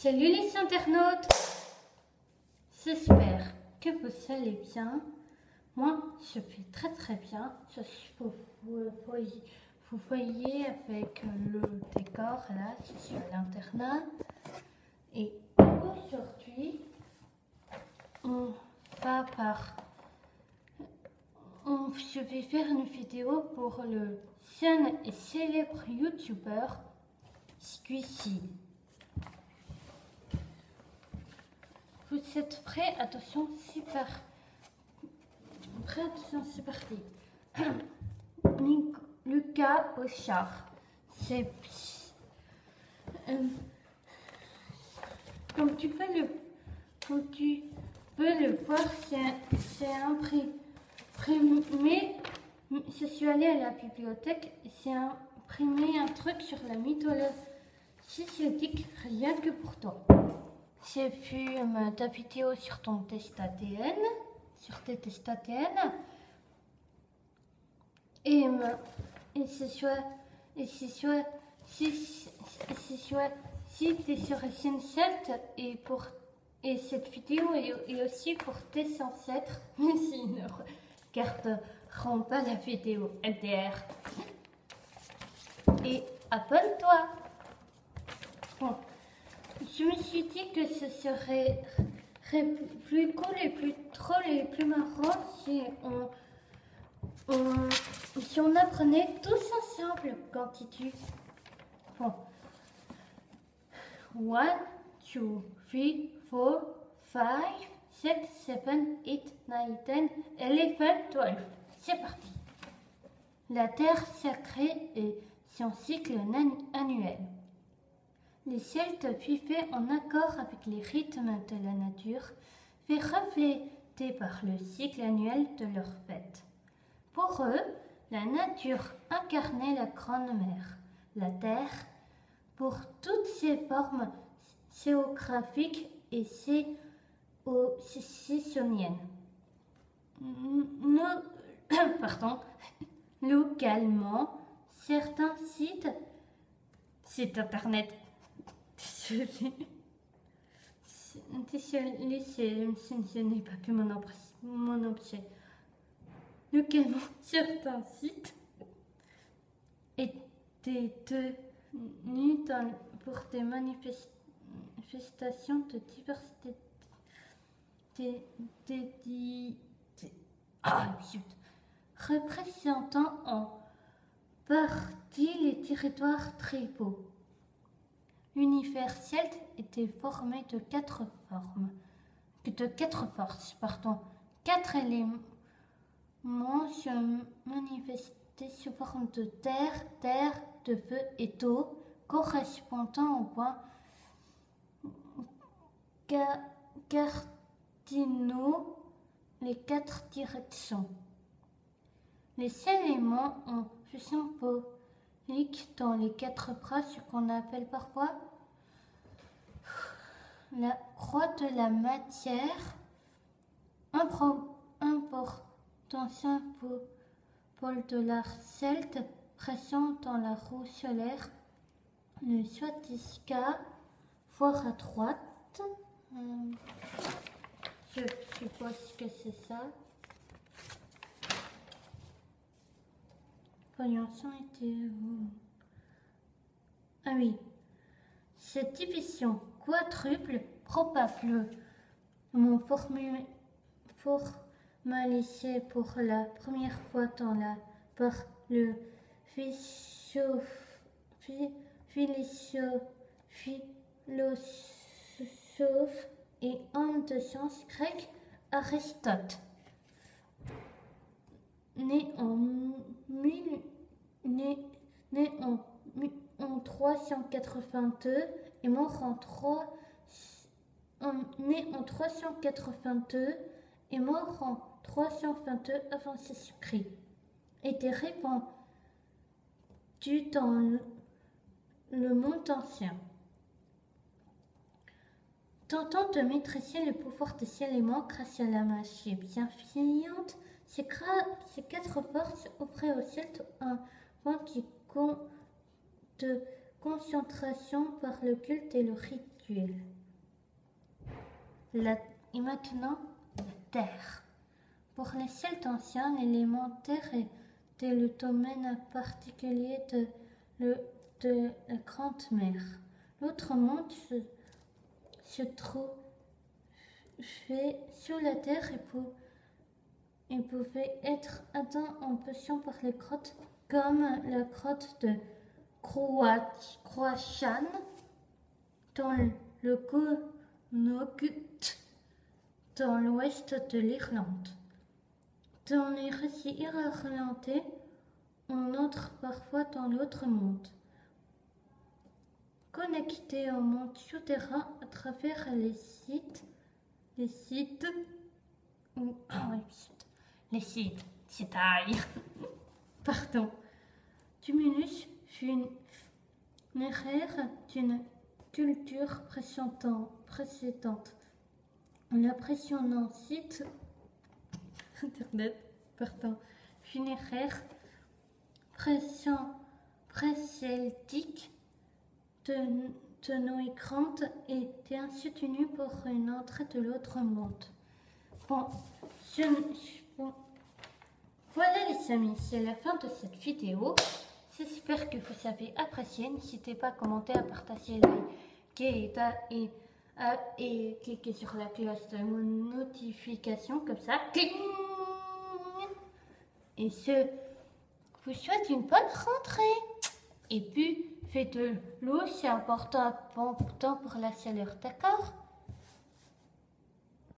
Salut les internautes, j'espère que vous allez bien. Moi, je vais très bien. Vous voyez avec le décor là, je suis à l'internat. Et aujourd'hui, je vais faire une vidéo pour le jeune et célèbre youtubeur Squeezie. Vous êtes prêts? Attention, c'est parti. Lucas Auchard. C'est comme tu peux le voir, c'est imprimé. Je suis allée à la bibliothèque et c'est imprimé un truc sur la mythologie celtique, rien que pour toi. J'ai vu ta vidéo sur ton test ADN, sur tes tests ADN, et c'est chouette, si tu es sur SN7 et cette vidéo est aussi pour tes ancêtres, mais s'ils ne regarderont pas la vidéo LDR. Et abonne-toi. Bon. Je me suis dit que ce serait plus cool et plus drôle et plus marrant si on apprenait tous ensemble quantité. Bon. 1, 2, 3, 4, 5, 6, 7, 8, 9, 10, 11, 12. C'est parti. La Terre sacrée est son cycle annuel. Les Celtes vivaient en accord avec les rythmes de la nature, fait refléter par le cycle annuel de leurs fêtes. Pour eux, la nature incarnait la grande mère, la Terre, pour toutes ses formes géographiques et saisonnières. Localement, certains sites internet. Désolé, ce n'est pas plus mon objet. Localement, certains sites étaient tenus pour des manifestations de diversité représentant en partie les territoires tribaux. L'univers celte était formé de quatre forces. Quatre éléments se manifestaient sous forme de terre, de feu et d'eau, correspondant aux points cardinaux, les quatre directions. Les éléments ont symbolique dans les quatre bras, ce qu'on appelle parfois la croix de la matière, important symbole de l'art celte présent dans la roue solaire, le swastika, voir à droite. Je suppose que c'est ça. Voyons, ah oui, cette division quadruple probablement formalisée pour la première fois par le philosophe et homme de science grec Aristote, né en 382 et mort en 322 avant Jésus-Christ, était répandu dans le monde ancien. Tentant de maîtriser le pouvoir des éléments grâce à la magie bienveillante, ces quatre forces offraient aux Celtes un point de concentration par le culte et le rituel. Et maintenant, la terre. Pour les Celtes anciens, l'élément terre était le domaine particulier de la Grande Mer. L'autre monde se trouvait sous la terre et pouvait être atteint en passant par les grottes comme la grotte de Croachan dans le Connaught dans l'ouest de l'Irlande. Dans les récits irlandais, on entre parfois dans l'autre monde, connecté au monde souterrain à travers les sites, c'est-à-dire, pardon, Tumulus funéraire d'une culture précédente. L'impressionnant site internet, funéraire pré-celtique de Noé-Grande était ainsi tenu pour une entrée de l'autre monde. Bon, voilà les amis, c'est la fin de cette vidéo. J'espère que vous avez apprécié. N'hésitez pas à commenter, à partager, liker et cliquer sur la cloche de notification comme ça. Et je vous souhaite une bonne rentrée. Et puis, faites de l'eau, c'est important pour la chaleur, d'accord?